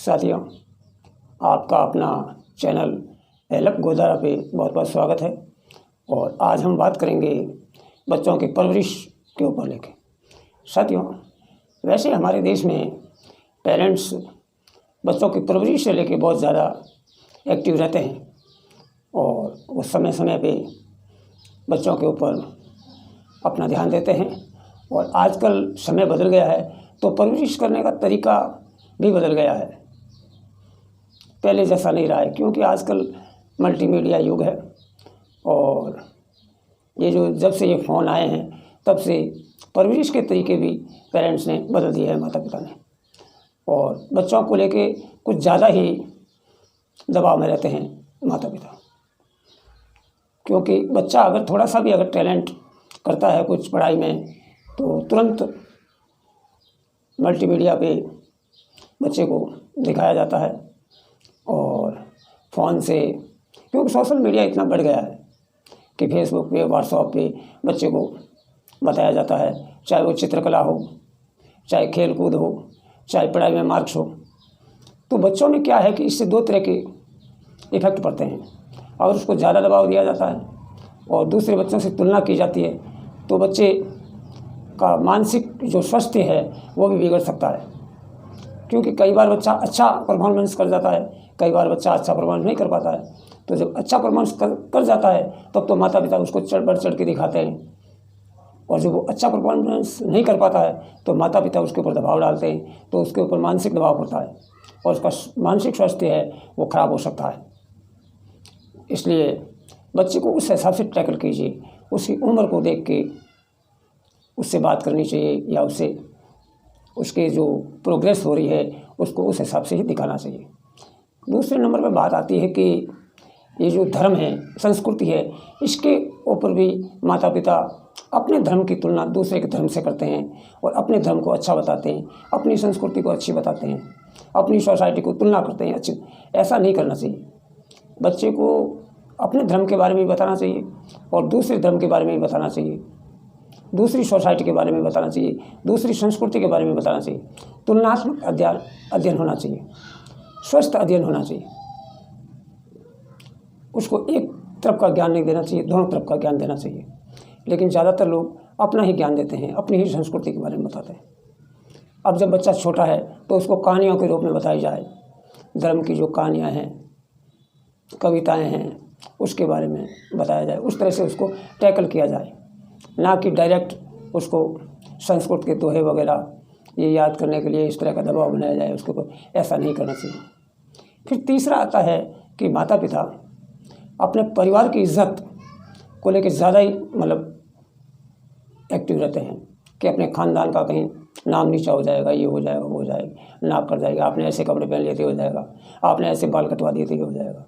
साथियों, आपका अपना चैनल एलप गोदारा पे बहुत बहुत स्वागत है। और आज हम बात करेंगे बच्चों की परवरिश के ऊपर लेके। साथियों, वैसे हमारे देश में पेरेंट्स बच्चों की परवरिश से लेके बहुत ज़्यादा एक्टिव रहते हैं और वो समय समय पे बच्चों के ऊपर अपना ध्यान देते हैं। और आजकल समय बदल गया है तो परवरिश करने का तरीका भी बदल गया है, पहले जैसा नहीं रहा है, क्योंकि आजकल मल्टीमीडिया युग है। और ये जो जब से ये फ़ोन आए हैं तब से परवरिश के तरीके भी पेरेंट्स ने बदल दिए हैं, माता पिता ने। और बच्चों को लेके कुछ ज़्यादा ही दबाव में रहते हैं माता पिता, क्योंकि बच्चा अगर थोड़ा सा भी अगर टैलेंट करता है कुछ पढ़ाई में तो तुरंत मल्टीमीडिया पे बच्चे को दिखाया जाता है। और फ़ोन से, क्योंकि सोशल मीडिया इतना बढ़ गया है कि फेसबुक पे, व्हाट्सएप पे बच्चे को बताया जाता है, चाहे वो चित्रकला हो, चाहे खेल कूद हो, चाहे पढ़ाई में मार्क्स हो। तो बच्चों में क्या है कि इससे दो तरह के इफ़ेक्ट पड़ते हैं। अगर उसको ज़्यादा दबाव दिया जाता है और दूसरे बच्चों से तुलना की जाती है तो बच्चे का मानसिक जो स्वास्थ्य है वो भी बिगड़ सकता है। क्योंकि कई बार बच्चा अच्छा परफॉर्मेंस कर जाता है, कई बार बच्चा अच्छा परफॉर्मेंस नहीं कर पाता है। तो जब अच्छा परफॉर्मेंस कर जाता है तब तो माता पिता उसको बढ़ चढ़ के दिखाते हैं, और जब वो अच्छा परफॉर्मेंस नहीं कर पाता है तो माता पिता उसके ऊपर दबाव डालते हैं, तो उसके ऊपर मानसिक दबाव पड़ता है और उसका मानसिक स्वास्थ्य है वो खराब हो सकता है। इसलिए बच्चे को उस हिसाब से टैकल कीजिए, उसकी उम्र को देख के उससे बात करनी चाहिए, या उससे उसके जो प्रोग्रेस हो रही है उसको उस हिसाब से ही दिखाना चाहिए। दूसरे नंबर पर बात आती है कि ये जो धर्म है, संस्कृति है, इसके ऊपर भी माता पिता अपने धर्म की तुलना दूसरे के धर्म से करते हैं और अपने धर्म को अच्छा बताते हैं, अपनी संस्कृति को अच्छी बताते हैं, अपनी सोसाइटी को तुलना करते हैं अच्छी। ऐसा नहीं करना चाहिए। बच्चे को अपने धर्म के बारे में बताना चाहिए और दूसरे धर्म के बारे में भी बताना चाहिए, दूसरी सोसाइटी के बारे में बताना चाहिए, दूसरी संस्कृति के बारे में बताना चाहिए। तुलनात्मक अध्ययन होना चाहिए, स्वस्थ अध्ययन होना चाहिए। उसको एक तरफ का ज्ञान नहीं देना चाहिए, दोनों तरफ का ज्ञान देना चाहिए। लेकिन ज़्यादातर लोग अपना ही ज्ञान देते हैं, अपनी ही संस्कृति के बारे में बताते हैं। अब जब बच्चा छोटा है तो उसको कहानियों के रूप में बताई जाए, धर्म की जो कहानियाँ हैं, कविताएँ हैं, उसके बारे में बताया जाए, उस तरह से उसको टैकल किया जाए, ना कि डायरेक्ट उसको संस्कृत के दोहे वगैरह ये याद करने के लिए इस तरह का दबाव बनाया जाए उसके ऊपर। ऐसा नहीं करना चाहिए। फिर तीसरा आता है कि माता पिता अपने परिवार की इज्जत को लेकर ज़्यादा ही एक्टिव रहते हैं कि अपने ख़ानदान का कहीं नाम नीचा हो जाएगा, ये हो जाएगा, वो हो जाएगा, नाक कट जाएगा, आपने ऐसे कपड़े पहन लिए थे हो जाएगा, आपने ऐसे बाल कटवा दिए थे हो जाएगा,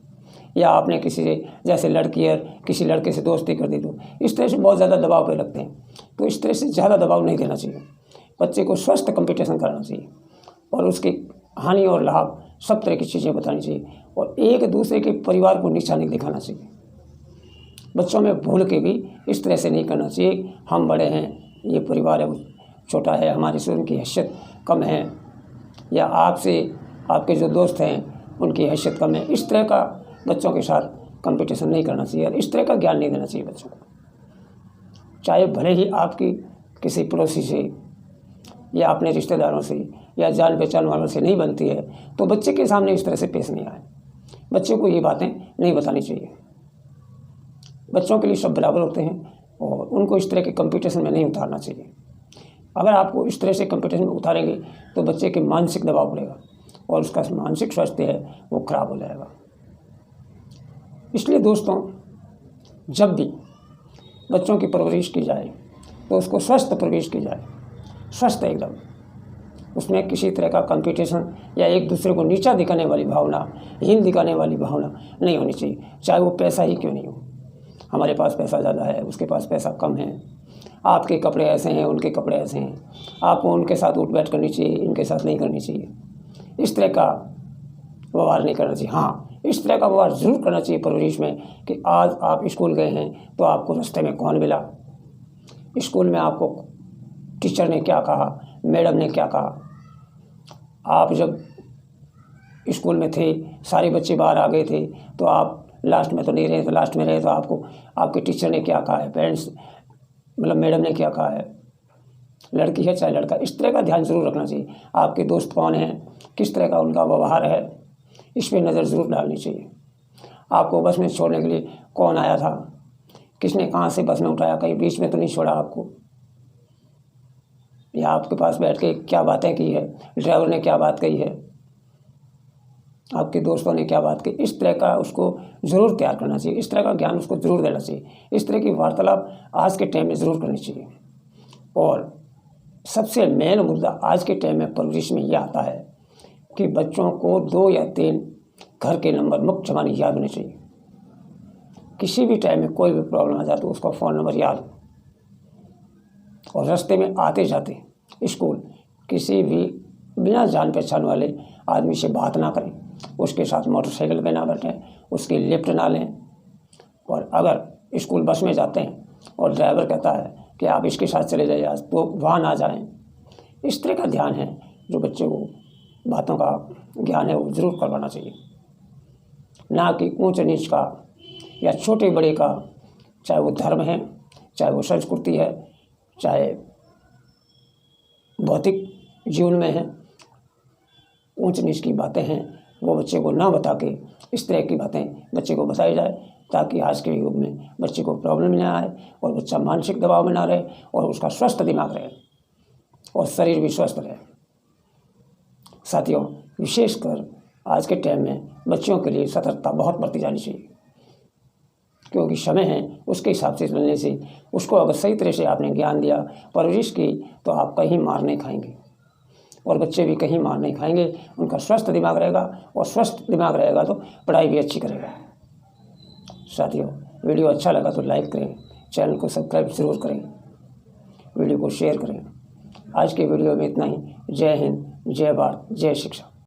या आपने किसी से जैसे लड़की है किसी लड़के से दोस्ती कर दी। तो इस तरह से बहुत ज़्यादा दबाव पे रखते हैं। तो इस तरह से ज़्यादा दबाव नहीं देना चाहिए। बच्चे को स्वस्थ कंपटीशन कराना चाहिए और उसकी हानि और लाभ सब तरह की चीज़ें बतानी चाहिए, और एक दूसरे के परिवार को नीचा नहीं दिखाना चाहिए। बच्चों में भूल के भी इस तरह से नहीं करना चाहिए, हम बड़े हैं, ये परिवार है वो छोटा है, हमारी से उनकी हैसियत कम है, या आपसे आपके जो दोस्त हैं उनकी हैसियत कम है। इस तरह का बच्चों के साथ कंपटीशन नहीं करना चाहिए और इस तरह का ज्ञान नहीं देना चाहिए बच्चों को। चाहे भले ही आपकी किसी पड़ोसी से या अपने रिश्तेदारों से या जान पहचान वालों से नहीं बनती है तो बच्चे के सामने इस तरह से पेश नहीं आए। बच्चे को ये बातें नहीं बतानी चाहिए। बच्चों के लिए सब बराबर होते हैं और उनको इस तरह के कंपटीशन में नहीं उतारना चाहिए। अगर आपको इस तरह से कंपटीशन में उतारेंगे तो बच्चे के मानसिक दबाव पड़ेगा और उसका मानसिक स्वास्थ्य है वो खराब हो जाएगा। इसलिए दोस्तों, जब भी बच्चों की परवरिश की जाए तो उसको स्वस्थ परवरिश की जाए, स्वस्थ एकदम। उसमें किसी तरह का कंपटीशन या एक दूसरे को नीचा दिखाने वाली भावना, हीन दिखाने वाली भावना नहीं होनी चाहिए, चाहे वो पैसा ही क्यों नहीं हो। हमारे पास पैसा ज़्यादा है, उसके पास पैसा कम है, आपके कपड़े ऐसे हैं, उनके कपड़े ऐसे हैं, आपको उनके साथ उठ बैठ करनी चाहिए, इनके साथ नहीं करनी चाहिए। इस तरह का व्यवहार नहीं करना चाहिए। हाँ, इस तरह का व्यवहार ज़रूर करना चाहिए परवरिश में कि आज आप स्कूल गए हैं तो आपको रास्ते में कौन मिला, स्कूल में आपको टीचर ने क्या कहा, मैडम ने क्या कहा, आप जब स्कूल में थे, सारे बच्चे बाहर आ गए थे, तो आप लास्ट में तो नहीं रहे, तो लास्ट में रहे तो आपको आपके टीचर ने क्या कहा है, पेरेंट्स मतलब मैडम ने क्या कहा है, लड़की है चाहे लड़का, इस तरह का ध्यान ज़रूर रखना चाहिए। आपके दोस्त कौन हैं, किस तरह का उनका व्यवहार है, इस पर नज़र ज़रूर डालनी चाहिए। आपको बस में छोड़ने के लिए कौन आया था, किसने कहाँ से बस में उठाया, कहीं बीच में तो नहीं छोड़ा आपको, या आपके पास बैठ के क्या बातें की है, ड्राइवर ने क्या बात कही है, आपके दोस्तों ने क्या बात की, इस तरह का उसको ज़रूर तैयार करना चाहिए, इस तरह का ज्ञान उसको ज़रूर देना चाहिए, इस तरह की वार्तालाप आज के टाइम में ज़रूर करनी चाहिए। और सबसे मेन मुद्दा आज के टाइम में परवरिश में यह आता है कि बच्चों को 2 या 3 घर के नंबर मुख्य ज़माने याद होने चाहिए। किसी भी टाइम में कोई भी प्रॉब्लम आ जाए तो उसका फ़ोन नंबर याद हो, और रास्ते में आते जाते स्कूल किसी भी बिना जान पहचान वाले आदमी से बात ना करें, उसके साथ मोटरसाइकिल पे ना बैठें, उसकी लिफ्ट ना लें, और अगर स्कूल बस में जाते हैं और ड्राइवर कहता है कि आप इसके साथ चले जाइए तो वहाँ ना जाएं। इस तरह का ध्यान है जो बच्चे को बातों का ज्ञान है वो ज़रूर करवाना चाहिए, ना कि ऊंच नीच का या छोटे बड़े का, चाहे वो धर्म है, चाहे वो संस्कृति है, चाहे भौतिक जीवन में है, ऊंच नीच की बातें हैं वो बच्चे को ना बता के इस तरह की बातें बच्चे को बताई जाए, ताकि आज के युग में बच्चे को प्रॉब्लम ना आए और बच्चा मानसिक दबाव में ना रहे और उसका स्वस्थ दिमाग रहे और शरीर भी स्वस्थ रहे। साथियों, विशेषकर आज के टाइम में बच्चों के लिए सतर्कता बहुत बरती जानी चाहिए, क्योंकि समय है उसके हिसाब से चलने से उसको अगर सही तरह से आपने ज्ञान दिया, परवरिश की, तो आप कहीं मार नहीं खाएंगे और बच्चे भी कहीं मार नहीं खाएंगे। उनका स्वस्थ दिमाग रहेगा और स्वस्थ दिमाग रहेगा तो पढ़ाई भी अच्छी करेगा। साथियों, वीडियो अच्छा लगा तो लाइक करें, चैनल को सब्सक्राइब ज़रूर करें, वीडियो को शेयर करें। आज के वीडियो में इतना ही। जय हिंद, जय भारत, जय शिक्षा।